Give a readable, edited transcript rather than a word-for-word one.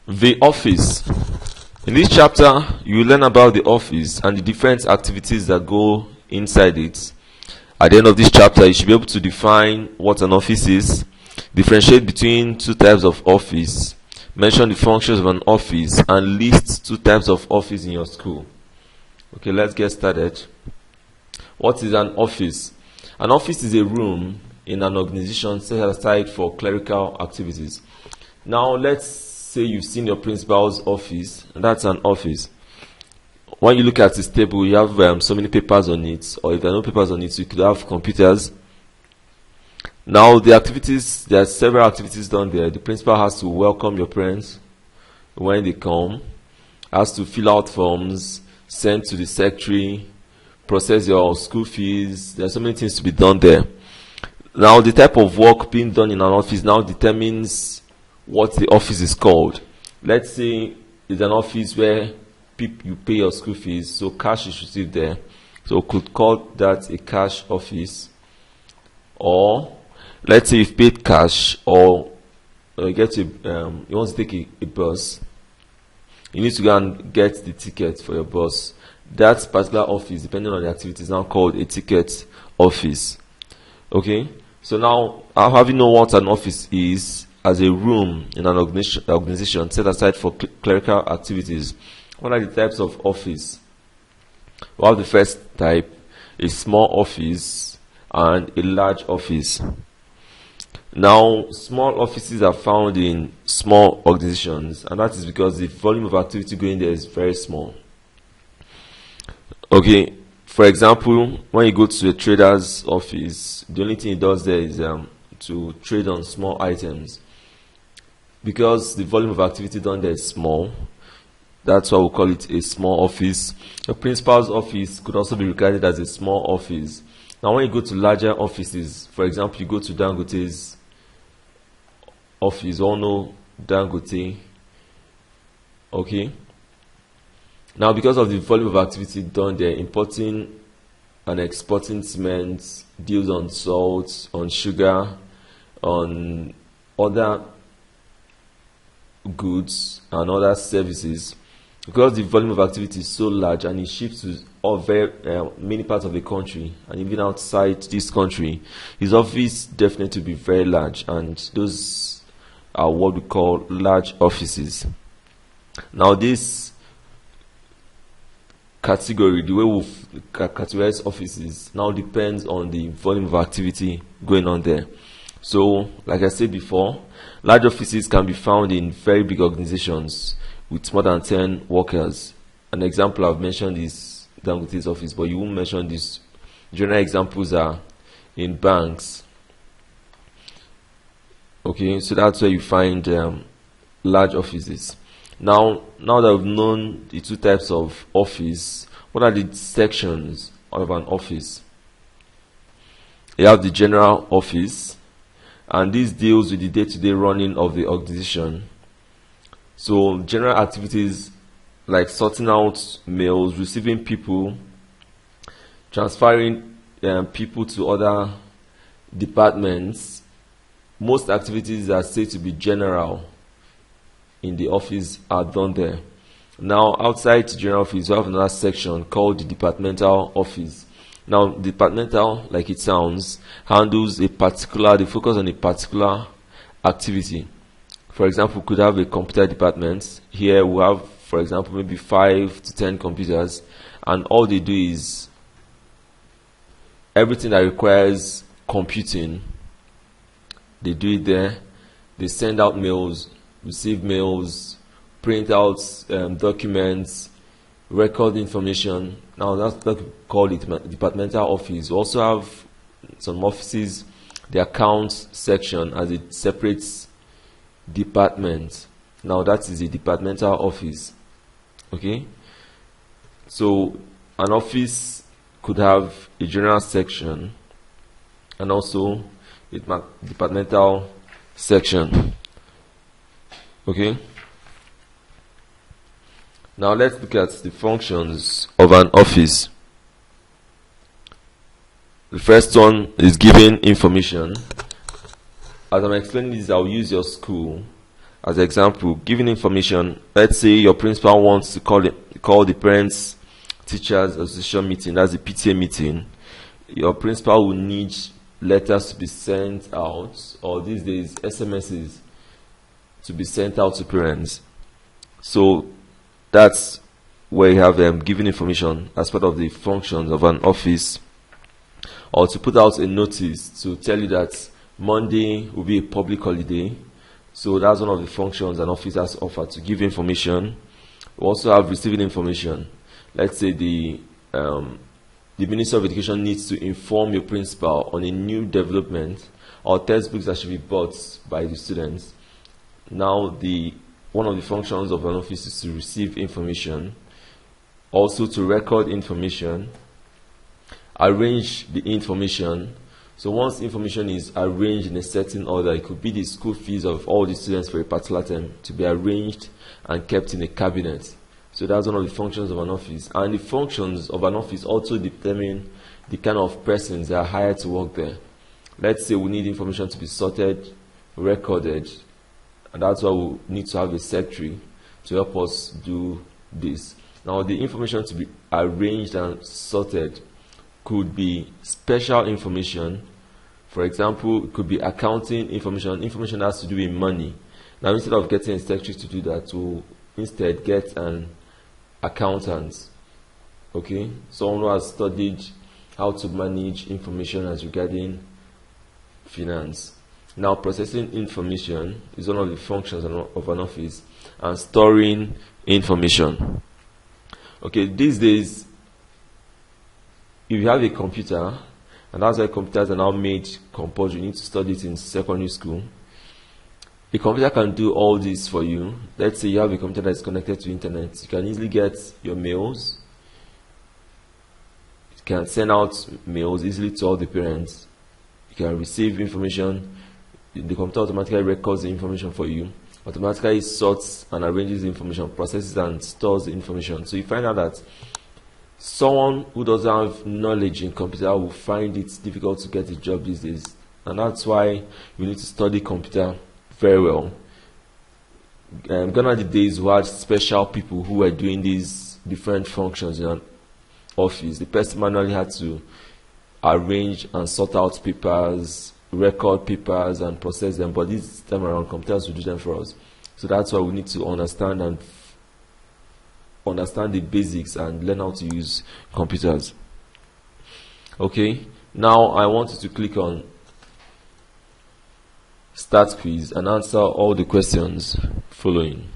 The office. In this chapter, you will learn about the office and the different activities that go inside it. At the end of this chapter, you should be able to define what an office is, differentiate between two types of office, mention the functions of an office, and list two types of office in your school. Okay, let's get started. What is an office? An office is a room in an organization set aside for clerical activities. Now, let's say you've seen your principal's office, and that's an office. When you look at his table, you have so many papers on it, or if there are no papers on it, you could have computers. Now, the activities, there are several activities done there. The principal has to welcome your parents when they come, has to fill out forms, send to the secretary, process your school fees. There are so many things to be done there. Now, the type of work being done in an office now determines what the office is called. Let's say it's an office where you pay your school fees, so cash is received there. So we could call that a cash office. Or let's say you've paid cash, or you want to take a bus. You need to go and get the ticket for your bus. That particular office, depending on the activity, is now called a ticket office. Okay? So now, having known what an office is as a room in an organization set aside for clerical activities, what are the types of office? We have the first type, a small office and a large office. Now, small offices are found in small organizations, and that is because the volume of activity going there is very small. Okay, for example, when you go to a trader's office, the only thing he does there is to trade on small items. Because the volume of activity done there is small, that's why we call it a small office. A principal's office could also be regarded as a small office. Now, when you go to larger offices, for example, you go to Dangote's office, all know Dangote. Okay. Now, because of the volume of activity done there, importing and exporting cement, deals on salt, on sugar, on other goods and other services, because the volume of activity is so large and it shifts to many parts of the country and even outside this country, his office definitely will be very large, and those are what we call large offices. Now, this category, the way we categorize offices, now depends on the volume of activity going on there. So, like I said before, large offices can be found in very big organizations with more than 10 workers. An example I've mentioned is Dangote's office, but you won't mention this. General examples are in banks. Okay, so that's where you find large offices. Now that we've known the two types of office, what are the sections of an office? You have the general office, and this deals with the day-to-day running of the organization. So general activities like sorting out mails, receiving people, transferring people to other departments, most activities that are said to be general in the office are done there. Now, outside the general office, we have another section called the departmental office. Now, departmental, like it sounds, handles they focus on a particular activity. For example, we could have a computer department. Here we have, for example, maybe 5 to 10 computers, and all they do is everything that requires computing, they do it there. They send out mails, receive mails, print out documents, record information. Now, that's what we call it departmental office. We also have some offices, the accounts section as a separate department. Now, that is a departmental office. Okay, so an office could have a general section and also a departmental section. Okay, now let's look at the functions of an office. The first one is giving information. As I'm explaining this, I'll use your school As an example, giving information. Let's say your principal wants to call the parents teachers association meeting, that's the PTA meeting. Your principal will need letters to be sent out, or these days SMSs to be sent out to parents. So that's where you have giving information as part of the functions of an office, or to put out a notice to tell you that Monday will be a public holiday. So that's one of the functions an office has offered, to give information. We also have receiving information. Let's say the Ministry of Education needs to inform your principal on a new development or textbooks that should be bought by the students. Now, one of the functions of an office is to receive information, also to record information, arrange the information. So once information is arranged in a certain order, it could be the school fees of all the students for a particular term to be arranged and kept in a cabinet. So that's one of the functions of an office. And the functions of an office also determine the kind of persons that are hired to work there. Let's say we need information to be sorted, recorded, and that's why we need to have a secretary to help us do this. Now, the information to be arranged and sorted could be special information. For example, it could be accounting information. Information that has to do with money. Now, instead of getting a secretary to do that, we'll instead get an accountant. Okay, someone who has studied how to manage information as regarding finance. Now, processing information is one of the functions of an office, and storing information. Okay, these days, if you have a computer, and that's why computers are now made compulsory, you need to study it in secondary school. The computer can do all this for you. Let's say you have a computer that is connected to internet. You can easily get your mails. You can send out mails easily to all the parents. You can receive information. The computer automatically records the information for you, automatically sorts and arranges the information, processes and stores the information. So you find out that someone who doesn't have knowledge in computer will find it difficult to get a job these days. And that's why you need to study computer very well. Gone are the days who had special people who were doing these different functions in an office. The person manually had to arrange and sort out papers, record papers and process them, but this time around computers will do them for us. So that's why we need to understand the basics and learn how to use computers. Okay, now I want you to click on Start Quiz and answer all the questions following.